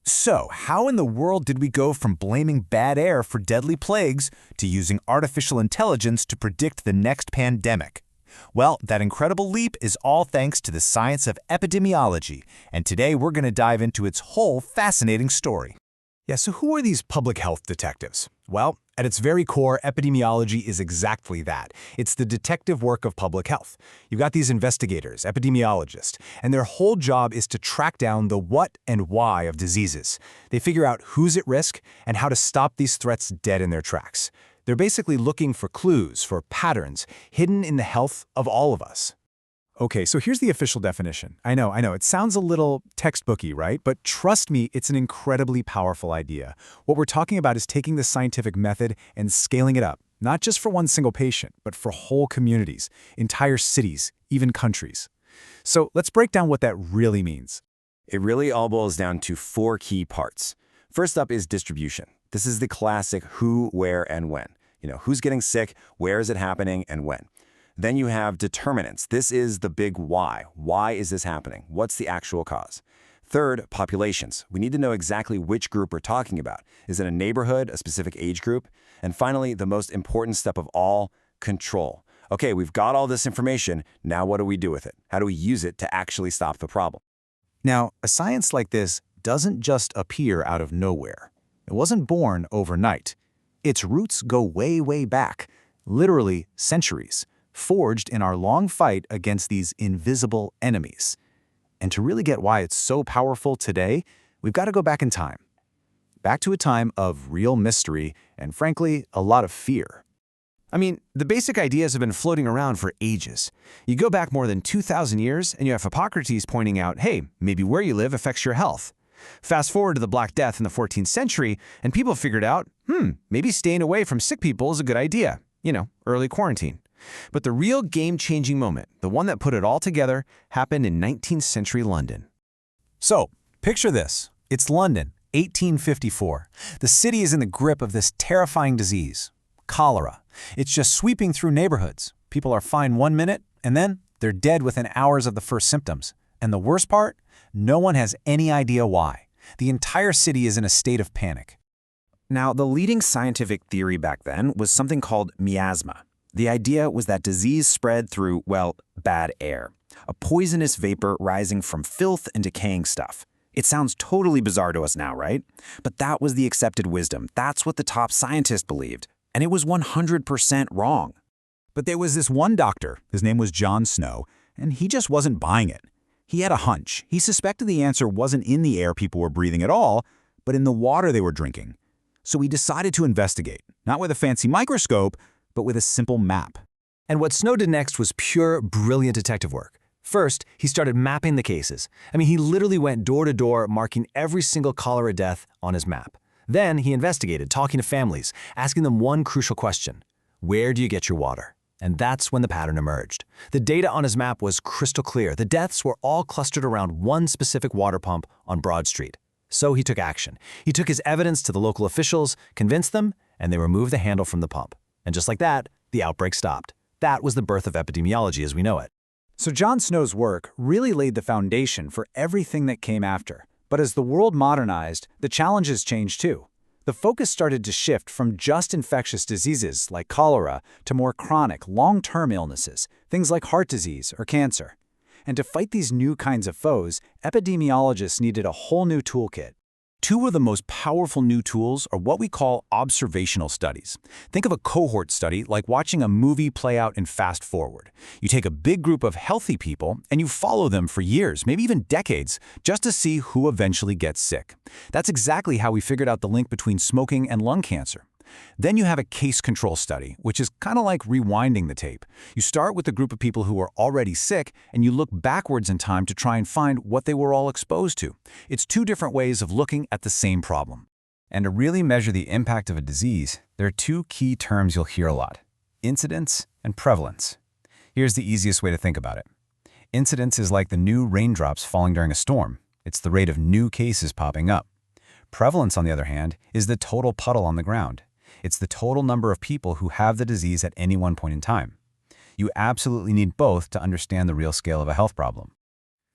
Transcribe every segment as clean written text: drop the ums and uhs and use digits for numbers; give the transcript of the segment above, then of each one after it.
So, how in the world did we go from blaming bad air for deadly plagues to using artificial intelligence to predict the next pandemic? Well, that incredible leap is all thanks to the science of epidemiology, and today we're going to dive into its whole fascinating story. Yeah, so who are these public health detectives? Well, at its very core, epidemiology is exactly that. It's the detective work of public health. You've got these investigators, epidemiologists, and their whole job is to track down the what and why of diseases. They figure out who's at risk and how to stop these threats dead in their tracks. They're basically looking for clues, for patterns, hidden in the health of all of us. Okay, so here's the official definition. I know, it sounds a little textbooky, right? But trust me, it's an incredibly powerful idea. What we're talking about is taking the scientific method and scaling it up, not just for one single patient, but for whole communities, entire cities, even countries. So let's break down what that really means. It really all boils down to 4 key parts. First up is distribution. This is the classic who, where, and when. Who's getting sick, where is it happening, and when. Then you have determinants. This is the big why. Why is this happening? What's the actual cause? Third, populations. We need to know exactly which group we're talking about. Is it a neighborhood, a specific age group? And finally, the most important step of all, control. Okay, we've got all this information. Now what do we do with it? How do we use it to actually stop the problem? Now, a science like this doesn't just appear out of nowhere. It wasn't born overnight. Its roots go way, way back, literally centuries, forged in our long fight against these invisible enemies. And to really get why it's so powerful today, we've got to go back in time. Back to a time of real mystery and, frankly, a lot of fear. I mean, the basic ideas have been floating around for ages. You go back more than 2,000 years and you have Hippocrates pointing out, hey, maybe where you live affects your health. Fast forward to the Black Death in the 14th century, and people figured out, maybe staying away from sick people is a good idea. Early quarantine. But the real game-changing moment, the one that put it all together, happened in 19th-century London. So, picture this. It's London, 1854. The city is in the grip of this terrifying disease, cholera. It's just sweeping through neighborhoods. People are fine 1 minute, and then they're dead within hours of the first symptoms. And the worst part? No one has any idea why. The entire city is in a state of panic. Now, the leading scientific theory back then was something called miasma. The idea was that disease spread through, bad air, a poisonous vapor rising from filth and decaying stuff. It sounds totally bizarre to us now, right? But that was the accepted wisdom. That's what the top scientists believed. And it was 100% wrong. But there was this one doctor, his name was John Snow, and he just wasn't buying it. He had a hunch. He suspected the answer wasn't in the air people were breathing at all, but in the water they were drinking. So he decided to investigate, not with a fancy microscope, but with a simple map. And what Snow did next was pure, brilliant detective work. First, he started mapping the cases. He literally went door to door, marking every single cholera death on his map. Then he investigated, talking to families, asking them one crucial question: where do you get your water? And that's when the pattern emerged. The data on his map was crystal clear. The deaths were all clustered around one specific water pump on Broad Street. So he took action. He took his evidence to the local officials, convinced them, and they removed the handle from the pump. And just like that, the outbreak stopped. That was the birth of epidemiology as we know it. So John Snow's work really laid the foundation for everything that came after. But as the world modernized, the challenges changed too. The focus started to shift from just infectious diseases like cholera to more chronic, long-term illnesses, things like heart disease or cancer. And to fight these new kinds of foes, epidemiologists needed a whole new toolkit. Two of the most powerful new tools are what we call observational studies. Think of a cohort study like watching a movie play out in fast forward. You take a big group of healthy people and you follow them for years, maybe even decades, just to see who eventually gets sick. That's exactly how we figured out the link between smoking and lung cancer. Then you have a case-control study, which is kind of like rewinding the tape. You start with a group of people who are already sick, and you look backwards in time to try and find what they were all exposed to. It's two different ways of looking at the same problem. And to really measure the impact of a disease, there are two key terms you'll hear a lot: incidence and prevalence. Here's the easiest way to think about it. Incidence is like the new raindrops falling during a storm. It's the rate of new cases popping up. Prevalence, on the other hand, is the total puddle on the ground. It's the total number of people who have the disease at any one point in time. You absolutely need both to understand the real scale of a health problem.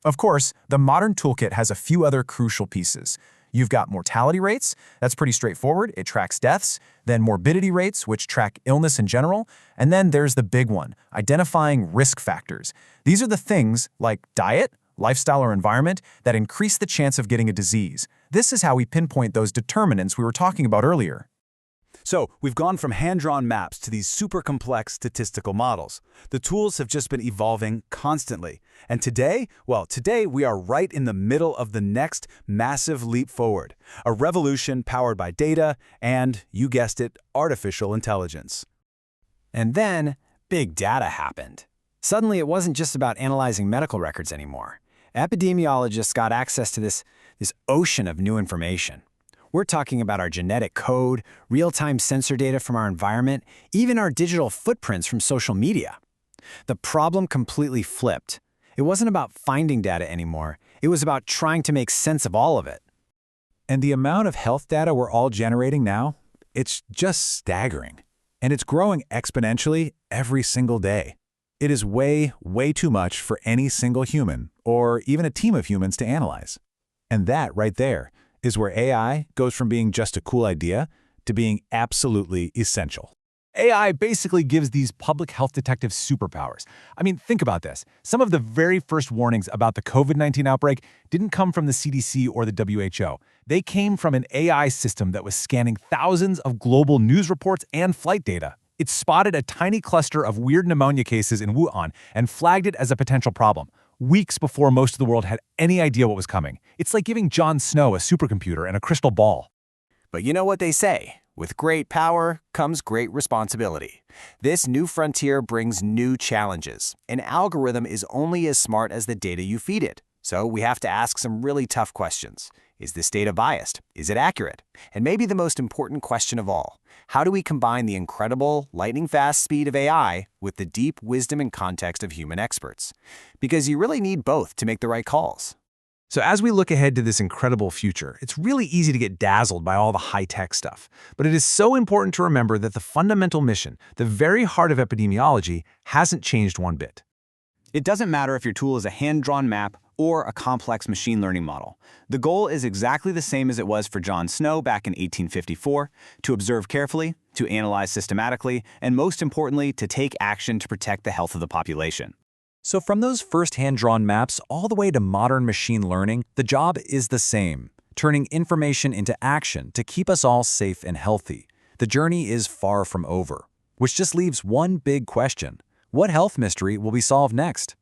Of course, the modern toolkit has a few other crucial pieces. You've got mortality rates. That's pretty straightforward. It tracks deaths. Then morbidity rates, which track illness in general. And then there's the big one, identifying risk factors. These are the things like diet, lifestyle, or environment that increase the chance of getting a disease. This is how we pinpoint those determinants we were talking about earlier. So, we've gone from hand-drawn maps to these super complex statistical models. The tools have just been evolving constantly. And today, today we are right in the middle of the next massive leap forward. A revolution powered by data and, you guessed it, artificial intelligence. And then, big data happened. Suddenly, it wasn't just about analyzing medical records anymore. Epidemiologists got access to this ocean of new information. We're talking about our genetic code, real-time sensor data from our environment, even our digital footprints from social media. The problem completely flipped. It wasn't about finding data anymore. It was about trying to make sense of all of it. And the amount of health data we're all generating now, it's just staggering. And it's growing exponentially every single day. It is way, way too much for any single human, or even a team of humans to analyze. And that right there is where AI goes from being just a cool idea to being absolutely essential. AI basically gives these public health detectives superpowers. I mean, think about this. Some of the very first warnings about the COVID-19 outbreak didn't come from the CDC or the WHO. They came from an AI system that was scanning thousands of global news reports and flight data. It spotted a tiny cluster of weird pneumonia cases in Wuhan and flagged it as a potential problem, weeks before most of the world had any idea what was coming. It's like giving Jon Snow a supercomputer and a crystal ball. But you know what they say, with great power comes great responsibility. This new frontier brings new challenges. An algorithm is only as smart as the data you feed it. So we have to ask some really tough questions. Is this data biased? Is it accurate? And maybe the most important question of all, how do we combine the incredible, lightning-fast speed of AI with the deep wisdom and context of human experts? Because you really need both to make the right calls. So as we look ahead to this incredible future, it's really easy to get dazzled by all the high-tech stuff. But it is so important to remember that the fundamental mission, the very heart of epidemiology, hasn't changed one bit. It doesn't matter if your tool is a hand-drawn map or a complex machine learning model. The goal is exactly the same as it was for Jon Snow back in 1854, to observe carefully, to analyze systematically, and most importantly, to take action to protect the health of the population. So from those first hand-drawn maps all the way to modern machine learning, the job is the same, turning information into action to keep us all safe and healthy. The journey is far from over, which just leaves one big question. What health mystery will be solved next?